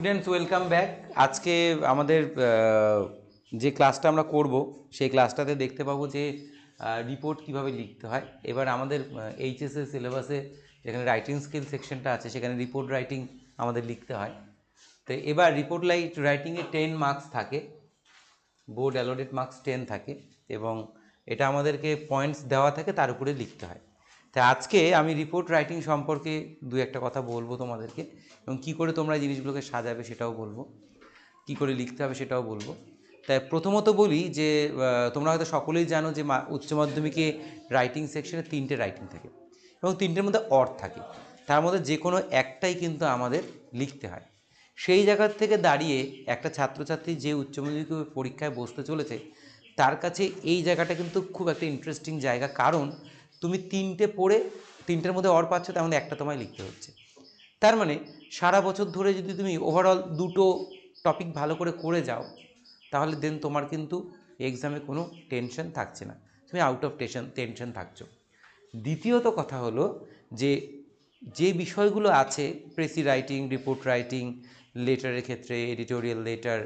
Students welcome back. আজকে আমাদের যে ক্লাসটা আমরা করব সেই ক্লাসটাতে দেখতে পাবো যে রিপোর্ট কিভাবে লিখতে হয়। এবার আমাদের এইচএসএর সিলেবাসে যেখানে রাইটিং স্কিল সেকশনটা আছে সেখানে রিপোর্ট রাইটিং আমাদের লিখতে হয়। তো এবার রিপোর্ট রাইটিংয়ে 10 মার্কস থাকে, বোর্ড অ্যালোটেড মার্কস 10 থাকে এবং এটা আমাদেরকে পয়েন্টস দেওয়া থাকে, তার উপরে লিখতে হয়। তাই আজকে আমি রিপোর্ট রাইটিং সম্পর্কে দু একটা কথা বলবো তোমাদেরকে, এবং কী করে তোমরা এই জিনিসগুলোকে সাজাবে সেটাও বলবো, কী করে লিখতে হবে সেটাও বলবো। তাই প্রথমত বলি যে তোমরা হয়তো সকলেই জানো যে উচ্চ মাধ্যমিকে রাইটিং সেকশনে 3টে রাইটিং থাকে এবং 3টের মধ্যে অর থাকে, তার মধ্যে যে কোনো একটাই কিন্তু আমাদের লিখতে হয়। সেই জায়গার থেকে দাঁড়িয়ে একটা ছাত্রছাত্রী যে উচ্চ মাধ্যমিক পরীক্ষায় বসতে চলেছে তার কাছে এই জায়গাটা কিন্তু খুব একটা ইন্টারেস্টিং জায়গা, কারণ তুমি 3টে পড়ে 3টের মধ্যে অর পাচ্ছ, তার মধ্যে একটা তোমায় লিখতে হচ্ছে। তার মানে সারা বছর ধরে যদি তুমি ওভারঅল 2টো টপিক ভালো করে যাও তাহলে দেন তোমার কিন্তু এক্সামে কোনো টেনশন থাকছে না, তুমি আউট অফ টেনশন থাকছো। দ্বিতীয়ত কথা হলো যে যে বিষয়গুলো আছে প্রেসি রাইটিং, রিপোর্ট রাইটিং, লেটারের ক্ষেত্রে editorial letter,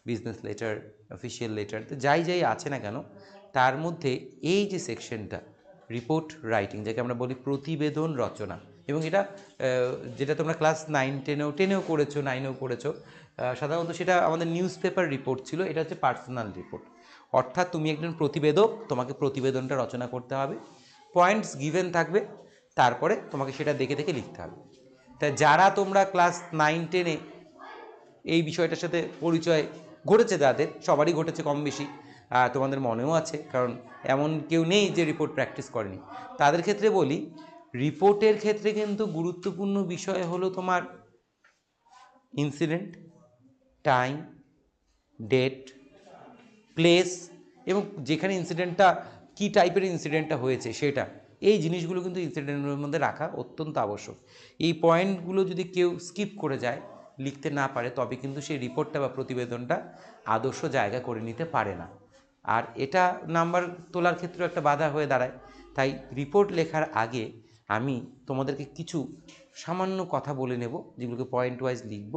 business letter, official letter, তো যাই আছে না কেন তার মধ্যে এই যে সেকশনটা রিপোর্ট রাইটিং, যাকে আমরা বলি প্রতিবেদন রচনা, এবং এটা যেটা তোমরা ক্লাস 9-10-ও করেছো, 9-এও করেছো, সাধারণত সেটা আমাদের নিউজ পেপার রিপোর্ট ছিল। এটা হচ্ছে পার্সোনাল রিপোর্ট, অর্থাৎ তুমি একজন প্রতিবেদক, তোমাকে প্রতিবেদনটা রচনা করতে হবে, পয়েন্টস গিভেন থাকবে, তারপরে তোমাকে সেটা দেখে দেখে লিখতে হবে। তা যারা তোমরা ক্লাস 9-10-এ এই বিষয়টার সাথে পরিচয় ঘটেছে, যাদের সবারই ঘটেছে কম বেশি, তোমাদের মনেও আছে, কারণ এমন কেউ নেই যে রিপোর্ট প্র্যাকটিস করেনি, তাদের ক্ষেত্রে বলি রিপোর্টের ক্ষেত্রে কিন্তু গুরুত্বপূর্ণ বিষয় হলো তোমার ইনসিডেন্ট, টাইম, ডেট, প্লেস, এবং যেখানে ইনসিডেন্টটা কী টাইপের ইনসিডেন্টটা হয়েছে সেটা, এই জিনিসগুলো কিন্তু ইনসিডেন্টের মধ্যে রাখা অত্যন্ত আবশ্যক। এই পয়েন্টগুলো যদি কেউ স্কিপ করে যায়, লিখতে না পারে, তবে কিন্তু সেই রিপোর্টটা বা প্রতিবেদনটা আদর্শ জায়গা করে নিতে পারে না, আর এটা নাম্বার তোলার ক্ষেত্রেও একটা বাধা হয়ে দাঁড়ায়। তাই রিপোর্ট লেখার আগে আমি তোমাদেরকে কিছু সামান্য কথা বলে নেব, যেগুলোকে পয়েন্ট ওয়াইজ লিখব।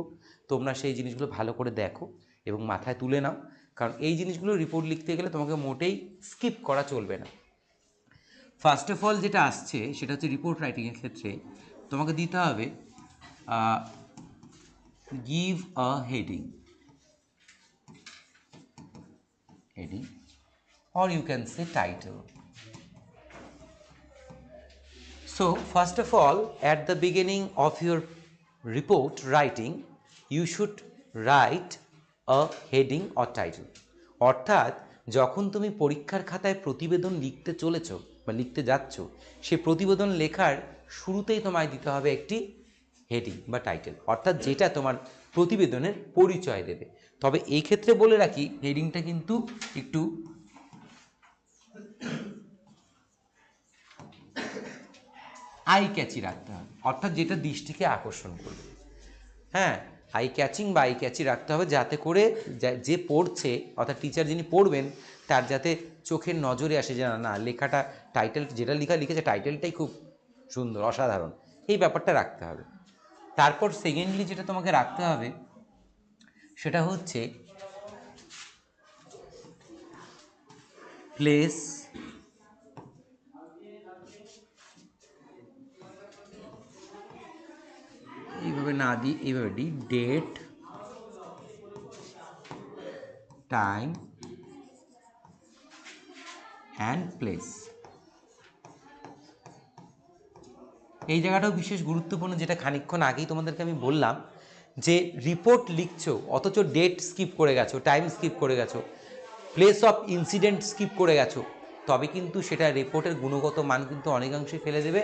তোমরা সেই জিনিসগুলো ভালো করে দেখো এবং মাথায় তুলে নাও, কারণ এই জিনিসগুলো রিপোর্ট লিখতে গেলে তোমাকে মোটেই স্কিপ করা চলবে না। ফার্স্ট অফ অল যেটা আসছে সেটা হচ্ছে রিপোর্ট রাইটিংয়ের ক্ষেত্রে তোমাকে দিতে হবে give a heading, or you can say title. So first of all, at the beginning of your report writing, you should write a heading or title. অর্থাৎ যখন তুমি পরীক্ষার খাতায় প্রতিবেদন লিখতে চলেছো বা লিখতে যাচ্ছ, সেই প্রতিবেদন লেখার শুরুতেই তোমায় দিতে হবে একটি হেডিং বা টাইটেল, অর্থাৎ যেটা তোমার প্রতিবেদনের পরিচয় দেবে। তবে এই ক্ষেত্রে বলে রাখি, হেডিংটা কিন্তু একটু আই ক্যাচি রাখতে হবে, অর্থাৎ যেটা দৃষ্টিকে আকর্ষণ করবে। হ্যাঁ, আই ক্যাচিং বা আই ক্যাচি রাখতে হবে, যাতে করে যে পড়ছে, অর্থাৎ টিচার যিনি পড়বেন, তার যাতে চোখের নজরে আসে যে না, লেখাটা টাইটেল যেটা লিখেছে টাইটেলটাই খুব সুন্দর, অসাধারণ, এই ব্যাপারটা রাখতে হবে। তারপর সেকেন্ডলি যেটা তোমাকে রাখতে হবে সেটা হচ্ছে প্লেস, এইভাবে না দিই, এইভাবে দিই, ডেট, টাইম অ্যান্ড প্লেস। এই জায়গাটাও বিশেষ গুরুত্বপূর্ণ, যেটা খানিকক্ষণ আগেই তোমাদেরকে আমি বললাম, যে রিপোর্ট লিখছো অথচ ডেট স্কিপ করে গেছো, টাইম স্কিপ করে গেছো, প্লেস অফ ইনসিডেন্ট স্কিপ করে গেছো, তবে কিন্তু সেটা রিপোর্টের গুণগত মান কিন্তু অনেকাংশেই ফেলে দেবে,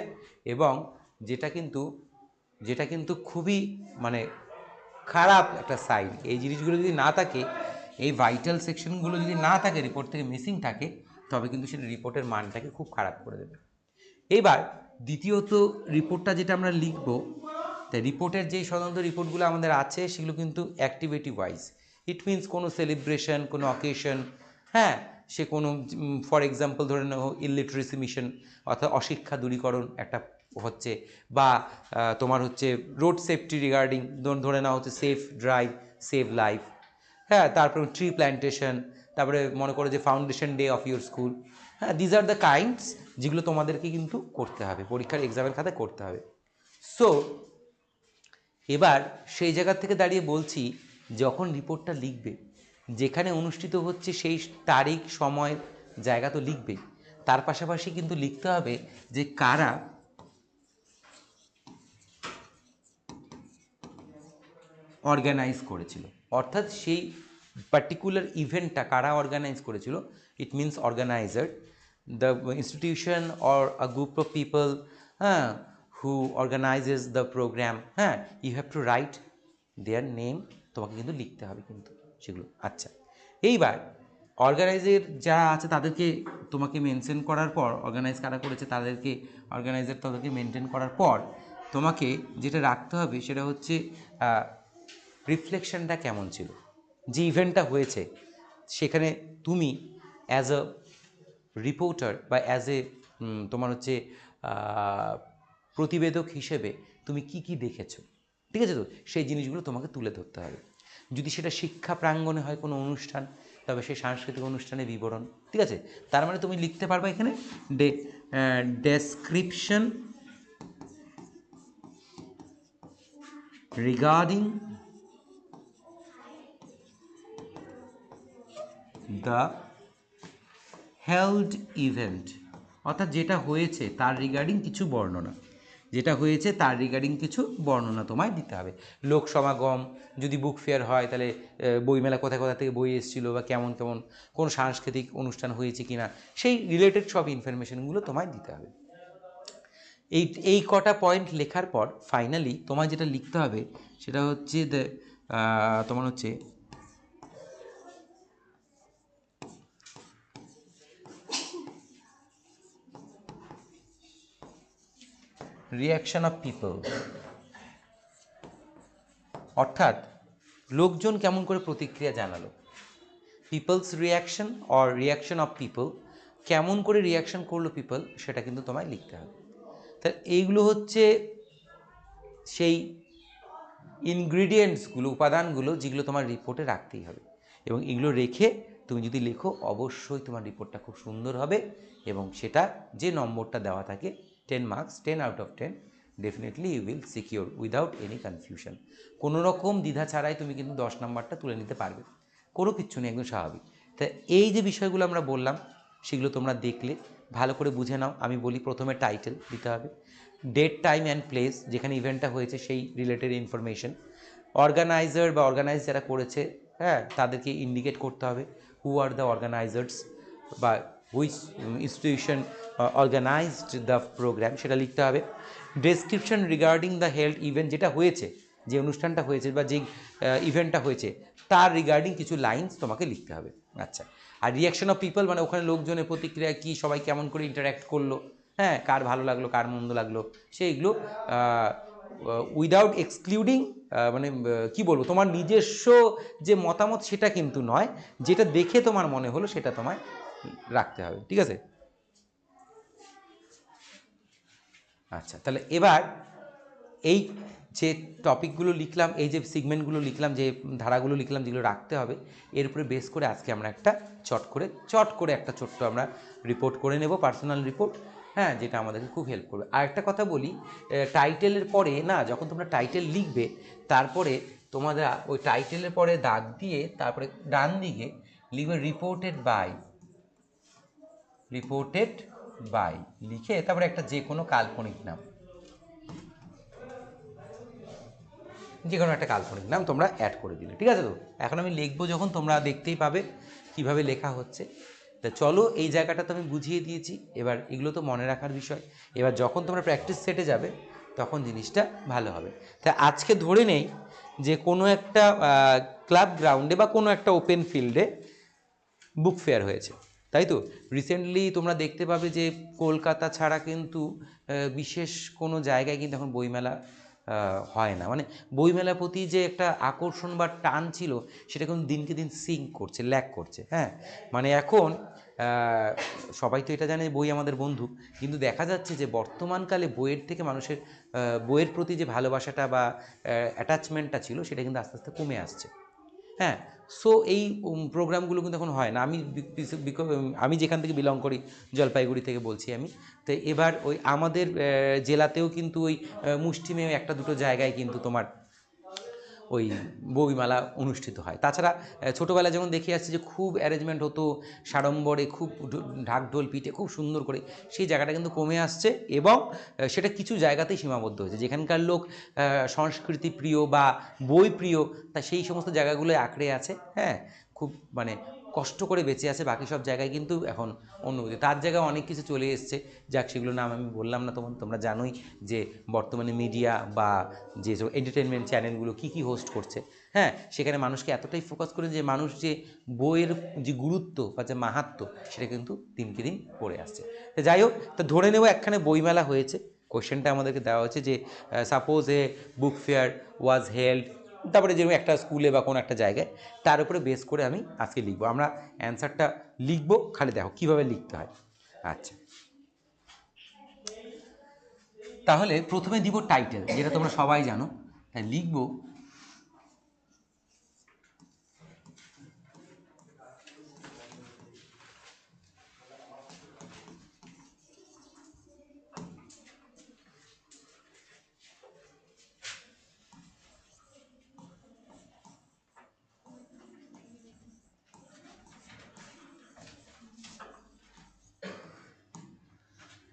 এবং যেটা কিন্তু খুবই মানে খারাপ একটা সাইড। এই জিনিসগুলো যদি না থাকে, এই ভাইটাল সেকশনগুলো যদি না থাকে, রিপোর্ট থেকে মিসিং থাকে, তবে কিন্তু সেটা রিপোর্টের মানটাকে খুব খারাপ করে দেবে। এবার দ্বিতীয়ত রিপোর্টটা যেটা আমরা লিখব, তাই রিপোর্টের যেই সাধারণত রিপোর্টগুলো আমাদের আছে সেগুলো কিন্তু অ্যাক্টিভিটি ওয়াইজ। ইট মিনস কোনো সেলিব্রেশন, কোনো অকেশন, হ্যাঁ, সে কোনো ফর এক্সাম্পল ধরে নাও ইলিটারেসি মিশন, অর্থাৎ অশিক্ষা দূরীকরণ একটা হচ্ছে, বা তোমার হচ্ছে রোড সেফটি রিগার্ডিং, ধরে নেওয়া হচ্ছে সেফ ড্রাইভ সেভ লাইফ, হ্যাঁ, তারপরে ট্রি প্ল্যান্টেশন, তারপরে মনে করো যে foundation day of your school. হ্যাঁ, দিজ আর দ্য কাইন্ডস যেগুলো তোমাদেরকে কিন্তু করতে হবে, পরীক্ষার এক্সামের খাতায় করতে হবে। সো এবার সেই জায়গা থেকে দাঁড়িয়ে বলছি, যখন রিপোর্টটা লিখবে, যেখানে অনুষ্ঠিত হচ্ছে সেই তারিখ সময় জায়গা তো লিখবে, তার পাশাপাশি কিন্তু লিখতে হবে যে কারা অর্গানাইজ করেছিল, অর্থাৎ সেই পার্টিকুলার ইভেন্টটা কারা অর্গানাইজ করেছিল। It means organiser, the institution or a group of people, হ্যাঁ, হু অর্গানাইজেস দ্য প্রোগ্রাম। হ্যাঁ, you have to write their name, তোমাকে কিন্তু লিখতে হবে কিন্তু সেগুলো। আচ্ছা, এইবার অর্গানাইজের যারা আছে তাদেরকে তোমাকে মেনশন করার পর, অর্গানাইজ কারা করেছে তাদেরকে, অর্গানাইজার তাদেরকে মেনটেন করার পর তোমাকে যেটা রাখতে হবে সেটা হচ্ছে রিফ্লেকশনটা কেমন ছিল, যে ইভেন্টটা হয়েছে সেখানে তুমি অ্যাজ আ রিপোর্টার বা অ্যাজ এ তোমার হচ্ছে প্রতিবেদক হিসেবে তুমি কি কি দেখেছো, ঠিক আছে? তো সেই জিনিসগুলো তোমাকে তুলে ধরতে হবে। যদি সেটা শিক্ষা প্রাঙ্গণে হয় কোনো অনুষ্ঠান, তবে সেই সাংস্কৃতিক অনুষ্ঠানের বিবরণ, ঠিক আছে? তার মানে তুমি লিখতে পারবে এখানে description regarding the held event, অর্থাৎ যেটা হয়েছে তার রিগার্ডিং কিছু বর্ণনা, যেটা হয়েছে তার রিগার্ডিং কিছু বর্ণনা তোমায় দিতে হবে। লোক সমাগম, যদি বুক ফেয়ার হয় তাহলে বইমেলা কোথায় কোথা থেকে বই এসেছিলো, বা কেমন কেমন কোন সাংস্কৃতিক অনুষ্ঠান হয়েছে কিনা, সেই রিলেটেড সব ইনফরমেশনগুলো তোমায় দিতে হবে। এই কটা পয়েন্ট লেখার পর ফাইনালি তোমায় যেটা লিখতে হবে সেটা হচ্ছে তোমার হচ্ছে রিয়াকশন অফ পিপল, অর্থাৎ লোকজন কেমন করে প্রতিক্রিয়া জানালো, people's reaction or reaction of people, কেমন করে রিয়াকশন করলো পিপল, সেটা কিন্তু তোমায় লিখতে হবে। তাহলে এইগুলো হচ্ছে সেই ইনগ্রিডিয়েন্টসগুলো, উপাদানগুলো যেগুলো তোমার রিপোর্টে রাখতেই হবে, এবং এগুলো রেখে তুমি যদি লেখো অবশ্যই তোমার রিপোর্টটা খুব সুন্দর হবে, এবং সেটা যে নম্বরটা দেওয়া থাকে 10 marks, 10 out of 10, definitely you will secure without any confusion. কোনো রকম দ্বিধা ছাড়াই তুমি কিন্তু 10 নম্বরটা তুলে নিতে পারবে, কোনো কিচ্ছু নেই, একদম স্বাভাবিক। তা এই যে বিষয়গুলো আমরা বললাম সেগুলো তোমরা দেখলে ভালো করে বুঝে নাও। আমি বলি প্রথমে টাইটেল দিতে হবে, ডেট টাইম অ্যান্ড প্লেস, যেখানে ইভেন্টটা হয়েছে সেই রিলেটেড ইনফরমেশন, অর্গানাইজার বা অর্গানাইজ যারা করেছে, হ্যাঁ, তাদেরকে ইন্ডিকেট করতে হবে, হু আর দ্য অর্গানাইজার্স, বা which institution organised the programme, সেটা লিখতে হবে। Description regarding the held event, যেটা হয়েছে, যে অনুষ্ঠানটা হয়েছে বা যে ইভেন্টটা হয়েছে তার রিগার্ডিং কিছু লাইন্স তোমাকে লিখতে হবে। আচ্ছা, আর রিয়াকশন অফ পিপল মানে ওখানে লোকজনের প্রতিক্রিয়া কী, সবাই কেমন করে ইন্টারাক্ট করলো, হ্যাঁ, কার ভালো লাগলো কার মন্দ লাগলো, সেইগুলো উইদাউট এক্সক্লুডিং, মানে কি বলবো, তোমার নিজস্ব যে মতামত সেটা কিন্তু নয়, যেটা দেখে তোমার মনে হলো সেটা তোমায় রাখতে হবে, ঠিক আছে? আচ্ছা, তাহলে এবার এই যে টপিকগুলো লিখলাম, এই যে সিগমেন্টগুলো লিখলাম, যে ধারাগুলো লিখলাম যেগুলো রাখতে হবে, এর উপরে বেস করে আজকে আমরা একটা চট করে একটা ছোট্ট আমরা রিপোর্ট করে নেব, পার্সোনাল রিপোর্ট, হ্যাঁ, যেটা আমাদেরকে খুব হেল্প করবে। আর একটা কথা বলি, টাইটেলের পরে না, যখন তোমরা টাইটেল লিখবে তারপরে তোমাদের ওই টাইটেলের পরে দাগ দিয়ে তারপরে ডান দিকে লিখবে রিপোর্টেড বাই লিখে তারপরে একটা যে কোনো কাল্পনিক নাম, যে কোনো একটা কাল্পনিক নাম তোমরা অ্যাড করে দিলে, ঠিক আছে? তো এখন আমি লিখবো যখন তোমরা দেখতেই পাবে কিভাবে লেখা হচ্ছে। তা চলো, এই জায়গাটা তো আমি বুঝিয়ে দিয়েছি, এবার এগুলো তো মনে রাখার বিষয়, এবার যখন তোমরা প্র্যাকটিস সেটে যাবে তখন জিনিসটা ভালো হবে। তা আজকে ধরে নেই যে কোনো একটা ক্লাব গ্রাউন্ডে বা কোনো একটা ওপেন ফিল্ডে বুক ফেয়ার হয়েছে, তাই তো? রিসেন্টলি তোমরা দেখতে পাবে যে কলকাতা ছাড়া কিন্তু বিশেষ কোনো জায়গায় কিন্তু এখন বইমেলা হয় না, মানে বইমেলার প্রতি যে একটা আকর্ষণ বা টান ছিল সেটা কিন্তু দিনকে দিন সিঙ্ক করছে, ল্যাক করছে। হ্যাঁ, মানে এখন সবাই তো এটা জানে বই আমাদের বন্ধু, কিন্তু দেখা যাচ্ছে যে বর্তমানকালে বইয়ের থেকে মানুষের বইয়ের প্রতি যে ভালোবাসাটা বা অ্যাটাচমেন্টটা ছিল সেটা কিন্তু আস্তে আস্তে কমে আসছে। হ্যাঁ, সো এই প্রোগ্রামগুলো কিন্তু এখন হয় না। আমি যেখান থেকে বিলং করি, জলপাইগুড়ি থেকে বলছি আমি। তো এবার ওই আমাদের জেলাতেও কিন্তু ওই মুষ্টিমেয় একটা দুটো জায়গায় কিন্তু তোমার ওই বইমেলা অনুষ্ঠিত হয়। তাছাড়া ছোটোবেলায় যেমন দেখে আসছি যে খুব অ্যারেঞ্জমেন্ট হতো, সাড়ম্বরে খুব ঢাক ঢোল পিটে খুব সুন্দর করে, সেই জায়গাটা কিন্তু কমে আসছে এবং সেটা কিছু জায়গাতেই সীমাবদ্ধ হয়েছে। যেখানকার লোক সংস্কৃতি প্রিয় বা বই প্রিয়, তা সেই সমস্ত জায়গাগুলোয় আঁকড়ে আছে। হ্যাঁ, খুব মানে কষ্ট করে বেঁচে আছে, বাকি সব জায়গায় কিন্তু এখন অন্যদিকে তার জায়গায় অনেক কিছু চলে এসছে। যাক, সেগুলো নাম আমি বললাম না, তোমরা জানোই যে বর্তমানে মিডিয়া বা যেসব এন্টারটেনমেন্ট চ্যানেলগুলো কী কী হোস্ট করছে। হ্যাঁ, সেখানে মানুষকে এতটাই ফোকাস করে যে মানুষ যে বইয়ের যে গুরুত্ব বা যে মাহাত্ম্য সেটা কিন্তু দিনকে দিন পড়ে আসছে। তো যাই হোক, তো ধরে নেব একখানে বইমেলা হয়েছে। কোশ্চেনটা আমাদেরকে দেওয়া হচ্ছে যে suppose A book fair was held, তারপরে যেরকম একটা স্কুলে বা কোনো একটা জায়গায়, তার উপরে বেস করে আমি আজকে লিখবো। আমরা অ্যান্সারটা লিখবো, খালি দেখো কীভাবে লিখতে হয়। আচ্ছা, তাহলে প্রথমে দিব টাইটেল, যেটা তোমরা সবাই জানো। তাই লিখবো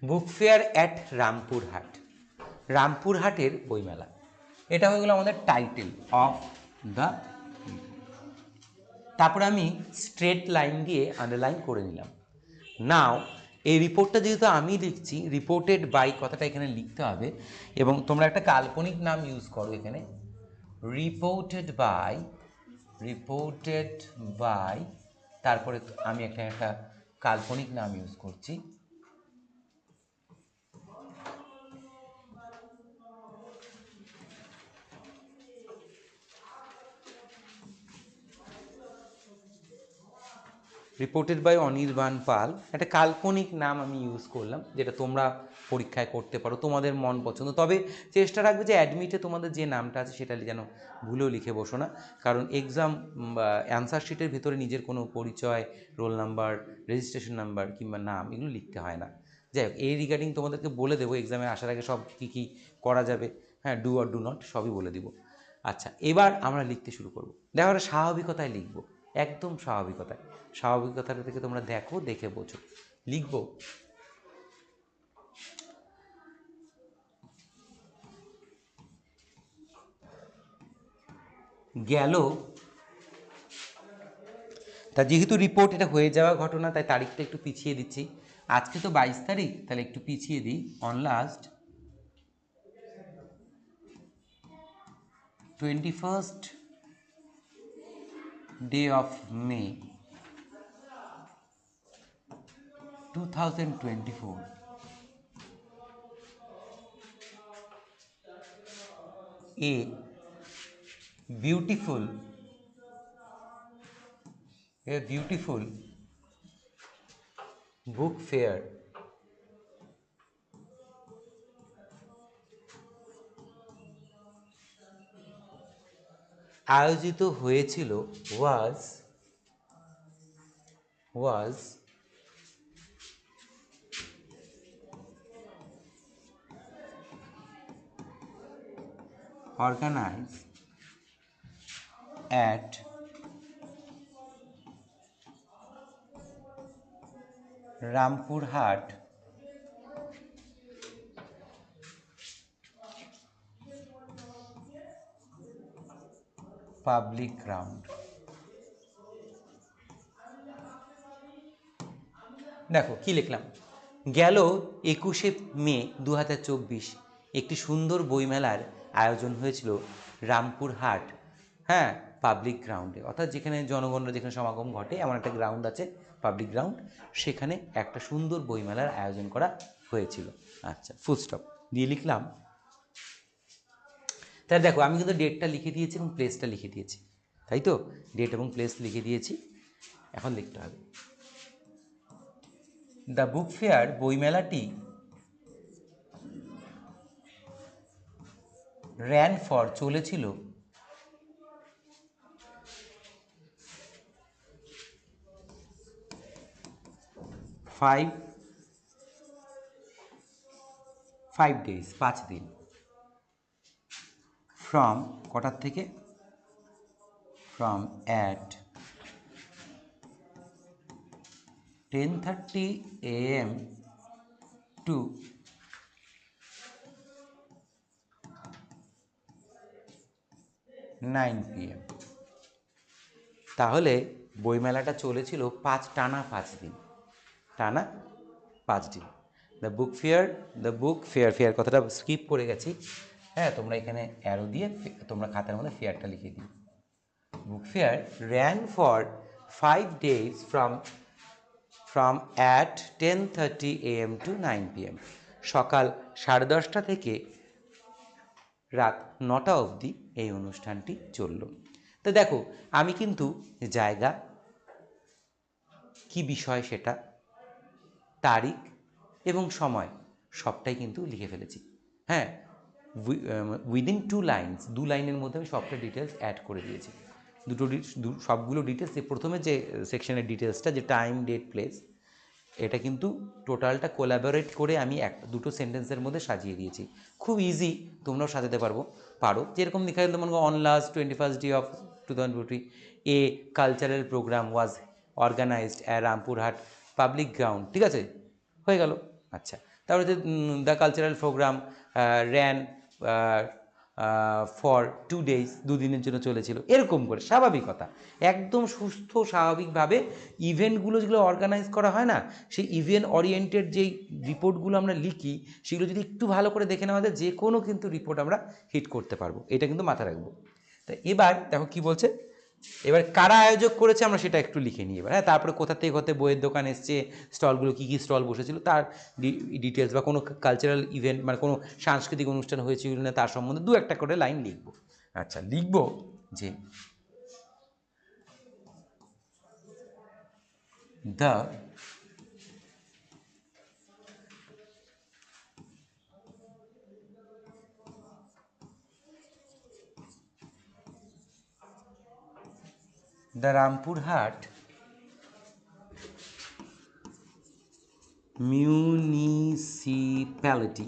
বুক ফেয়ার অ্যাট রামপুরহাট, রামপুরহাটের বইমেলা। এটা হয়ে গেল আমাদের টাইটেল অফ দ্য। তারপরে আমি স্ট্রেট লাইন দিয়ে আন্ডারলাইন করে নিলাম। নাও এই রিপোর্টটা যেহেতু আমি লিখছি, রিপোর্টেড বাই কথাটা এখানে লিখতে হবে এবং তোমরা একটা কাল্পনিক নাম ইউজ করো এখানে। রিপোর্টেড বাই, রিপোর্টেড বাই, তারপরে আমি একটা কাল্পনিক নাম ইউজ করছি। রিপোর্টেড বাই অনির্বাণ পাল, একটা কাল্পনিক নাম আমি ইউজ করলাম, যেটা তোমরা পরীক্ষায় করতে পারো তোমাদের মন পছন্দ। তবে চেষ্টা রাখবে যে অ্যাডমিটে তোমাদের যে নামটা আছে সেটা যেন ভুলেও লিখে বসো না, কারণ এক্সাম বা অ্যান্সার শিটের ভিতরে নিজের কোনো পরিচয়, রোল নাম্বার, রেজিস্ট্রেশন নাম্বার কিংবা নাম এগুলো লিখতে হয় না। যাই হোক, এই রিগার্ডিং তোমাদেরকে বলে দেবো এক্সামে আসার আগে সব কী কী করা যাবে। হ্যাঁ, ডু আর ডু নট সবই বলে দিব। আচ্ছা, এবার আমরা লিখতে শুরু করব। দেখো, একটা স্বাভাবিকতায় লিখবো, একদম স্বাভাবিকতায়। স্বাভাবিকতাটা থেকে তোমরা দেখো, দেখে বোঝো। লিখব গেল, তা যেহেতু রিপোর্ট এটা হয়ে যাওয়া ঘটনা তাই তারিখটা একটু পিছিয়ে দিচ্ছি। আজকে তো 22 তারিখ, তাহলে একটু পিছিয়ে দিই। On last 21st day of May 2024, a beautiful, a beautiful book fair আয়োজিত হয়েছিল, was organized at Rampurhat public ground. দেখো কি লিখলাম, গেল 21শে মে 2024 একটি সুন্দর বইমেলার আয়োজন হয়েছিল রামপুরহাট, হ্যাঁ, পাবলিক গ্রাউন্ডে, অর্থাৎ যেখানে জনগণরা যেখানে সমাগম ঘটে এমন একটা গ্রাউন্ড আছে, পাবলিক গ্রাউন্ড, সেখানে একটা সুন্দর বইমেলার আয়োজন করা হয়েছিল। আচ্ছা, ফুল স্টপ দিয়ে লিখলাম তাহলে দেখো আমি কিন্তু ডেটটা লিখে দিয়েছি এবং প্লেসটা লিখে দিয়েছি, তাই তো? ডেট এবং প্লেস লিখে দিয়েছি, এখন লিখতে হবে দ্য বুক ফেয়ার বইমেলাটি র্যান ফর চলেছিল 5 days 5 দিন, ফ্রম কটার থেকে, from at 10:30 AM to 9 PM। তাহলে বইমেলাটা চলেছিল টানা 5 দিন, টানা 5 দিন। দ্য বুক ফেয়ার কথাটা স্কিপ করে গেছি, হ্যাঁ তোমরা এখানে অ্যারো দিয়ে তোমরা খাতার মধ্যে ফেয়ারটা লিখে দিও। Book fair ran for 5 days from at 10:30 AM to 9 PM। সকাল 10:30 থেকে রাত 9টা অবধি এই অনুষ্ঠানটি চলল। তো দেখো আমি কিন্তু জায়গা, কি বিষয় সেটা, তারিখ এবং সময় সবটাই কিন্তু লিখে ফেলেছি। হ্যাঁ, উইদিন 2 লাইনস, 2 লাইনের মধ্যে আমি সবটা ডিটেলস অ্যাড করে দিয়েছি। সবগুলো ডিটেলস, প্রথমে যে সেকশনের ডিটেলসটা যে টাইম ডেট প্লেস, এটা কিন্তু টোটালটা কোলাবোরেট করে আমি দুটো সেন্টেন্সের মধ্যে সাজিয়ে দিয়েছি। খুব ইজি, তোমরাও সাজাতে পারো। যেরকম লেখা গেল মনে করো on last 21st day of 2020 a cultural programme was organised at Rampurhat public ground, ঠিক আছে, হয়ে গেল। আচ্ছা, তারপরে যে the cultural programme ran for 2 days, 2 দিনের জন্য চলেছিল, এরকম করে স্বাভাবিকতা একদম সুস্থ স্বাভাবিকভাবে ইভেন্টগুলো যেগুলো অর্গানাইজ করা হয় না, সেই ইভেন্ট ওরিয়েন্টেড যেই রিপোর্টগুলো আমরা লিখি সেগুলো যদি একটু ভালো করে দেখে নেওয়া যায়, যে কোনো কিন্তু রিপোর্ট আমরা হিট করতে পারবো, এটা কিন্তু মাথায় রাখবো। তা এবার দেখো কি বলছে, এবার কারা আয়োজক করেছে আমরা সেটা একটু লিখে নিই এবার। হ্যাঁ, তারপরে কোথা থেকে কোথায় বইয়ের দোকান এসছে, স্টলগুলো কী কী স্টল বসেছিল তার ডিটেলস, বা কোনো কালচারাল ইভেন্ট মানে কোনো সাংস্কৃতিক অনুষ্ঠান হয়েছিল না তার সম্বন্ধে 2-1টা করে লাইন লিখবো। আচ্ছা, লিখবো যে the Rampurhat municipality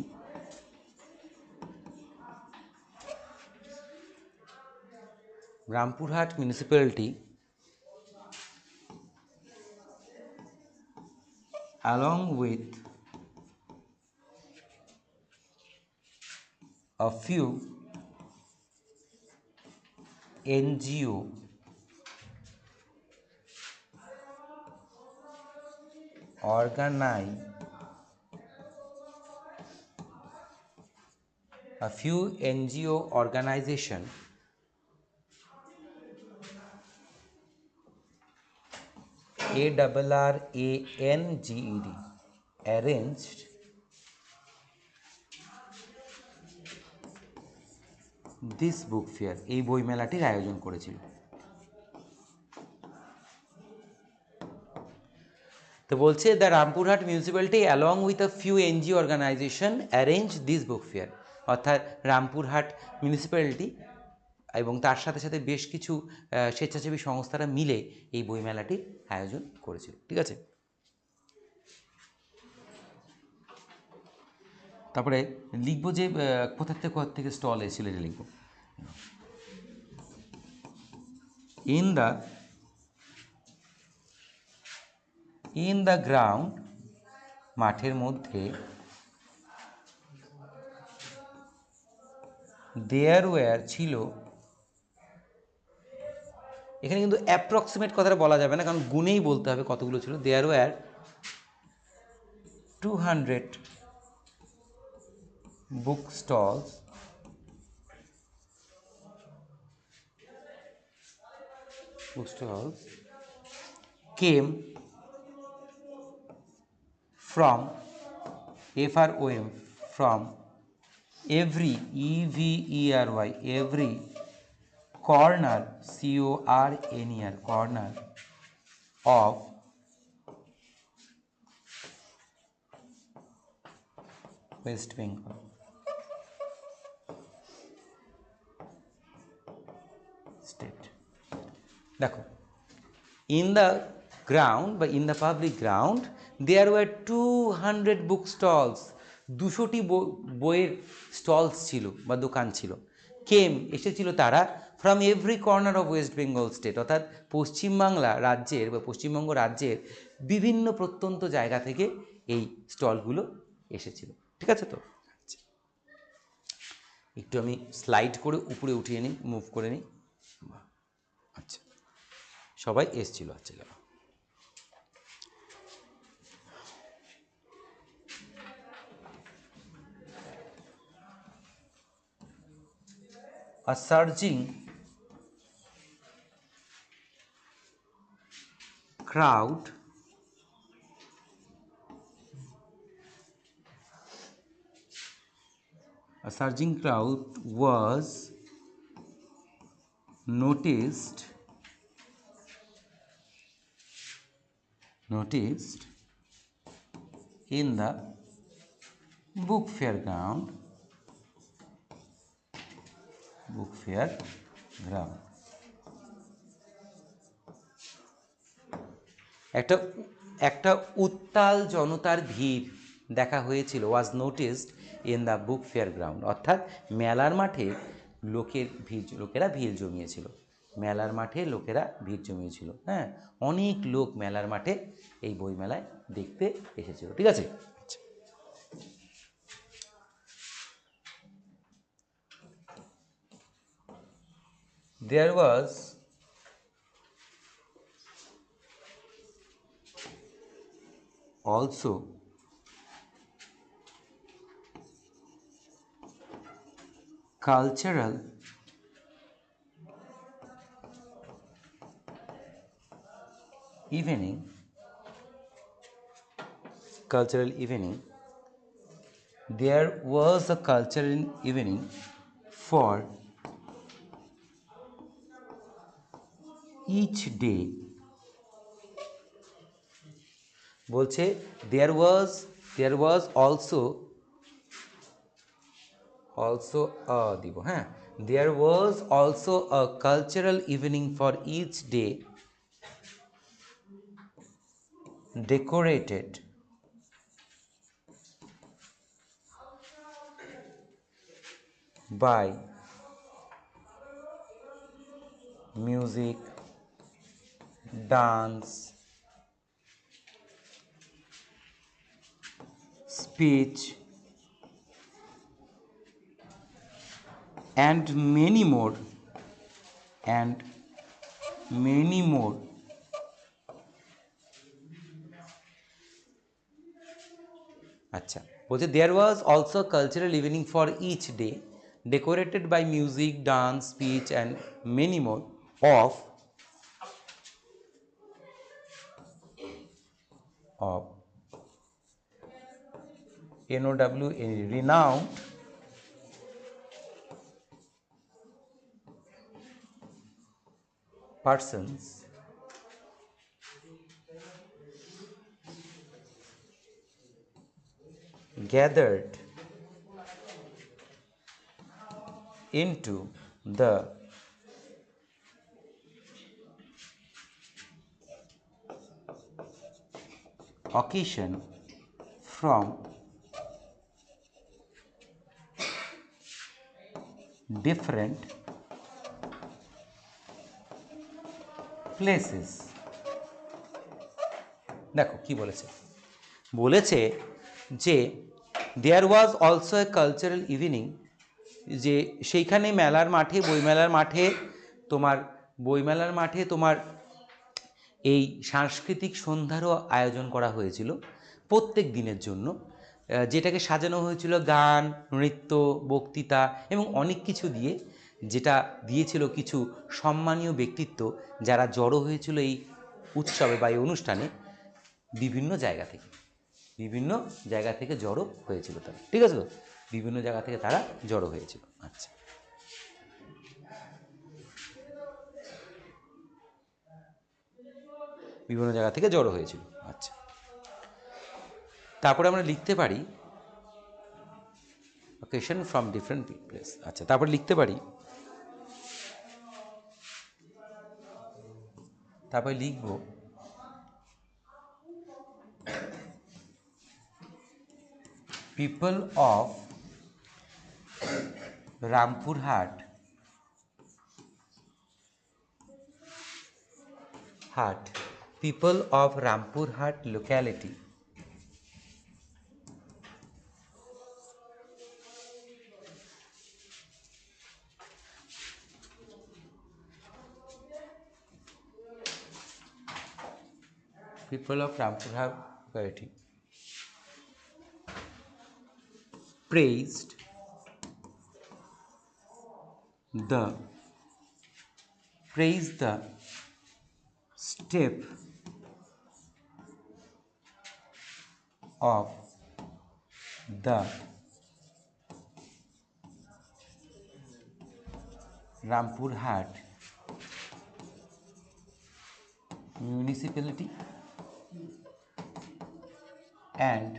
Rampurhat municipality along with a few NGO organize organization ARRANGED arranged this book fair, এই বইমেলাটির আয়োজন করেছিল। তো বলছে the Rampurhat municipality along with a few NGO organisation arrange this book fair, অর্থাৎ রামপুরহাট মিউনিসিপ্যালিটি এবং তার সাথে সাথে বেশ কিছু স্বেচ্ছাসেবী সংস্থারা মিলে এই বইমেলাটির আয়োজন করেছিল, ঠিক আছে। তারপরে লিখবো যে কোথা থেকে স্টল এসেছিল, এটা লিখবো। ইন দ্য গ্রাউন্ড, মাঠের মধ্যে, দেয়ার ওয়্যার ছিল, এখানে কিন্তু অ্যাপ্রক্সিমেট কথাটা বলা যাবে না কারণ গুণেই বলতে হবে কতগুলো ছিল। There were 200 book stalls came from from every, EVERY, every corner, CORNER, corner of West Bengal state. দেখো, in the ground বা in the public ground there were 200 book stalls, 200টি বইয়ের স্টলস ছিল বা দোকান ছিল। এসেছিল তারা from every corner of West Bengal state, অর্থাৎ পশ্চিমবাংলা রাজ্যের বা পশ্চিমবঙ্গ রাজ্যের বিভিন্ন প্রত্যন্ত জায়গা থেকে এই স্টলগুলো এসেছিল। ঠিক আছে তো? একটু আমি স্লাইড করে উপরে উঠিয়ে নিই, মুভ করে নিই। আচ্ছা, সবাই এসছিল। আচ্ছা, গেল। A surging crowd was noticed in the book fair ground. একটা উত্তাল জনতার ভিড় দেখা হয়েছিল, was noticed in the book fair ground, অর্থাৎ মেলার মাঠে লোকেরা ভিড় জমিয়েছিল। মেলার মাঠে লোকেরা ভিড় জমিয়েছিল। হ্যাঁ, অনেক লোক মেলার মাঠে এই বইমেলায় দেখতে এসেছিল। ঠিক আছে? There was also cultural evening. There was a cultural evening for each day. বলছে there was also দিব, হ্যাঁ, there was also a cultural evening for each day decorated by music, dance, speech and many more আচ্ছা, বলছে there was also a cultural evening for each day decorated by music, dance, speech and many more of renowned persons gathered into the occasion from different places. দেখো কি বলেছে যে there was also a cultural evening, যে সেইখানে মেলার মাঠে বইমেলার মাঠে তোমার এই সাংস্কৃতিক সন্ধ্যারও আয়োজন করা হয়েছিল প্রত্যেক দিনের জন্য, যেটাকে সাজানো হয়েছিল গান, নৃত্য, বক্তৃতা এবং অনেক কিছু দিয়ে, যেটা দিয়েছিল কিছু সম্মানীয় ব্যক্তিত্ব যারা জড়ো হয়েছিল এই উৎসবে বা এই অনুষ্ঠানে বিভিন্ন জায়গা থেকে জড়ো হয়েছিল তারা। ঠিক আছে তো? বিভিন্ন জায়গা থেকে তারা জড়ো হয়েছিল। আচ্ছা, বিভিন্ন জায়গা থেকে জড়ো হয়েছিল। আচ্ছা, তারপরে আমরা লিখতে পারি occasion from different place। আচ্ছা, তারপরে লিখতে পারি, তারপরে লিখব people of Rampurhat people of Rampurhat locality people of Rampurhat locality praised the step of the Rampurhat municipality and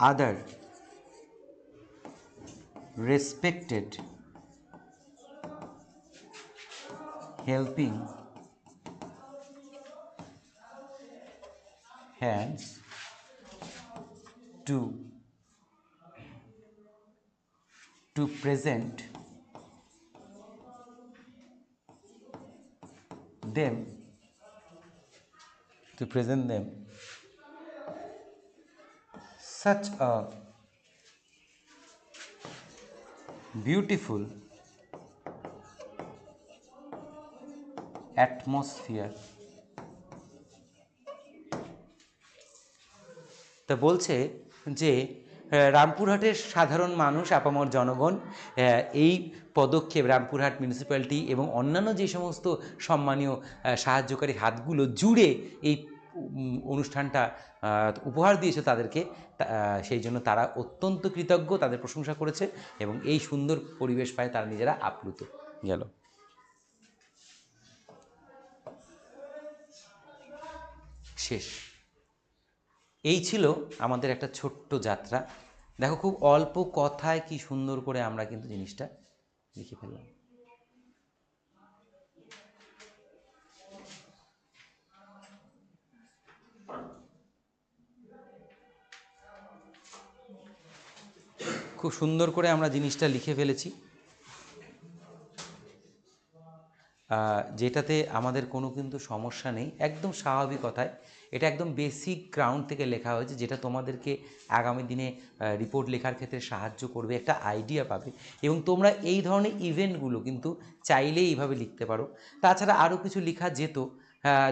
other respected helping hands to present them such a beautiful atmosphere। তা বলছে যে রামপুরহাটের সাধারণ মানুষ, আপামর জনগণ এই পদক্ষেপ রামপুরহাট মিউনিসিপ্যালিটি এবং অন্যান্য যে সমস্ত সম্মানীয় সাহায্যকারী হাতগুলো জুড়ে এই অনুষ্ঠানটা উপহার দিয়েছে তাদেরকে, সেই জন্য তারা অত্যন্ত কৃতজ্ঞ, তাদের প্রশংসা করেছে এবং এই সুন্দর পরিবেশ পায় তারা নিজেরা আপ্লুত গেল। শেষ। এই ছিল আমাদের একটা ছোট্ট যাত্রা। দেখো, খুব অল্প কথায় কি সুন্দর করে আমরা কিন্তু জিনিসটা লিখে ফেললাম। খুব সুন্দর করে আমরা জিনিসটা লিখে ফেলেছি, যেটাতে আমাদের কোনো কিন্তু সমস্যা নেই, একদম স্বাভাবিক কথায়। এটা একদম বেসিক গ্রাউন্ড থেকে লেখা হয়েছে, যেটা তোমাদেরকে আগামী দিনে রিপোর্ট লেখার ক্ষেত্রে সাহায্য করবে, একটা আইডিয়া পাবে। এবং তোমরা এই ধরনের ইভেন্টগুলো কিন্তু চাইলেই এইভাবে লিখতে পারো। তাছাড়া আরও কিছু লেখা যেত,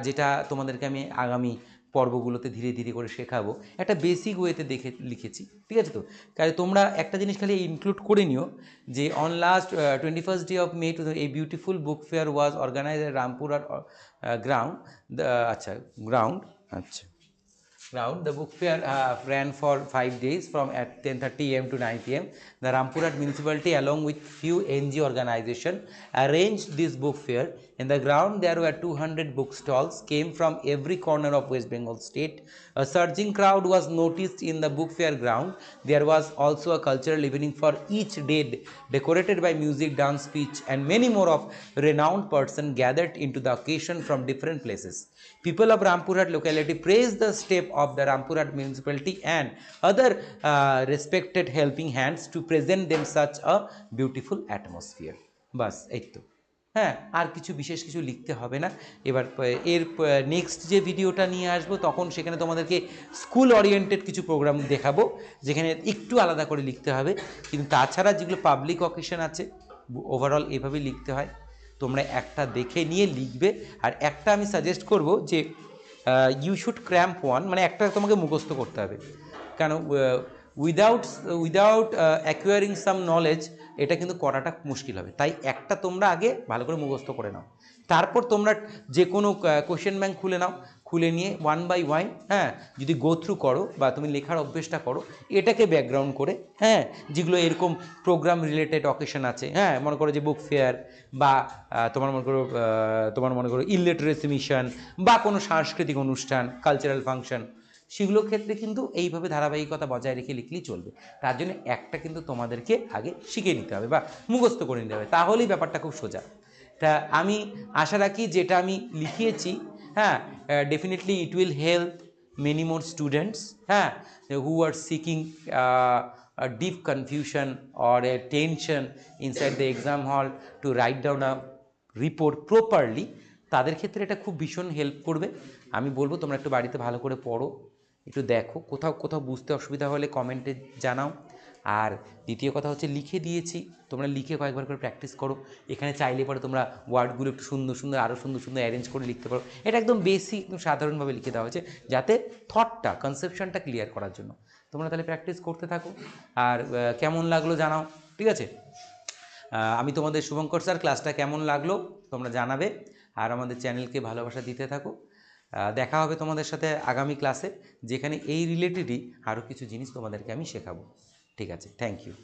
যেটা তোমাদেরকে আমি আগামী পর্বগুলোতে ধীরে ধীরে করে শেখাবো। একটা বেসিক ওয়েতে লিখেছি, ঠিক আছে? তো কারণ তোমরা একটা জিনিস খালি ইনক্লুড করে নিও যে on last 21st day of May a beautiful book fair was organised at Rampurhat ground. আচ্ছা, গ্রাউন্ড, আচ্ছা ground. The book fair ran for 5 days from at 10:30 am to 9 pm. The Rampurhat municipality along with few NGO organization arranged this book fair. In the ground there were 200 book stalls came from every corner of West Bengal state. A surging crowd was noticed in the book fair ground. There was also a cultural evening for each day decorated by music, dance, speech and many more of renowned persons gathered into the occasion from different places. People of Rampurhat locality praised the step of the Rampurhat municipality and other respected helping hands to present them such a beautiful atmosphere. বাস এই তো, হ্যাঁ, আর কিছু বিশেষ কিছু লিখতে হবে না। এবার এর নেক্সট যে ভিডিওটা নিয়ে আসবো তখন সেখানে তোমাদেরকে স্কুল ওরিয়েন্টেড কিছু প্রোগ্রাম দেখাবো, যেখানে একটু আলাদা করে লিখতে হবে। কিন্তু তাছাড়া যেগুলো পাবলিক অকেশন আছে ওভারঅল এভাবেই লিখতে হয়। তোমরা একটা দেখে নিয়ে লিখবে। আর একটা আমি সাজেস্ট করব যে ইউ শুড ক্র্যাম্প ওয়ান, মানে একটা তোমাকে মুখস্থ করতে হবে। কেন উইদাউট অ্যাকুয়ারিং সাম নলেজ এটা কিন্তু করাটা মুশকিল হবে। তাই একটা তোমরা আগে ভালো করে মুখস্থ করে নাও, তারপর তোমরা যে কোনো কোশ্চেন ব্যাংক খুলে নাও, খুলে নিয়ে ওয়ান বাই ওয়ান, হ্যাঁ, যদি গো থ্রু করো বা তুমি লেখার অভ্যেসটা করো এটাকে ব্যাকগ্রাউন্ড করে, হ্যাঁ, যেগুলো এরকম প্রোগ্রাম রিলেটেড অকেশন আছে, হ্যাঁ, মনে করো যে বুক ফেয়ার বা তোমার মনে করো ইলিটারেসি মিশন বা কোনো সাংস্কৃতিক অনুষ্ঠান, কালচারাল ফাংশন, সেগুলোর ক্ষেত্রে কিন্তু এইভাবে ধারাবাহিকতা বজায় রেখে লিখলেই চলবে। তার জন্য একটা কিন্তু তোমাদেরকে আগে শিখে নিতে হবে বা মুখস্থ করে নিতে হবে, তাহলেই ব্যাপারটা খুব সোজা। তা আমি আশা রাখি যেটা আমি লিখিয়েছি, হ্যাঁ, definitely it will help many more students, who are seeking a deep confusion or a tension inside the exam hall to write down a report properly, তাদের ক্ষেত্রে এটা খুব ভীষণ হেল্প করবে। আমি বলবো তোমরা একটু বাড়িতে ভালো করে পড়ো, একটু দেখো, কোথাও কোথাও বুঝতে অসুবিধা হলে কমেন্টে জানাও। আর দ্বিতীয় কথা হচ্ছে লিখে দিয়েছি, তোমরা লিখে কয়েকবার করে প্র্যাকটিস করো। এখানে চাইলে পরে তোমরা ওয়ার্ডগুলো একটু সুন্দর সুন্দর আরও সুন্দর সুন্দর অ্যারেঞ্জ করে লিখতে পারো। এটা একদম বেসিক, একদম সাধারণভাবে লিখে দেওয়া হয়েছে যাতে থটটা, কনসেপশনটা ক্লিয়ার করার জন্য। তোমরা তাহলে প্র্যাকটিস করতে থাকো, আর কেমন লাগলো জানাও, ঠিক আছে? আমি তোমাদের শুভঙ্কর স্যার, ক্লাসটা কেমন লাগলো তোমরা জানাবে, আর আমাদের চ্যানেলকে ভালোবাসা দিতে থাকো। দেখা হবে তোমাদের সাথে আগামী ক্লাসে, যেখানে এই রিলেটেডই আরও কিছু জিনিস তোমাদেরকে আমি শেখাবো। ঠিক আছে, থ্যাংক ইউ।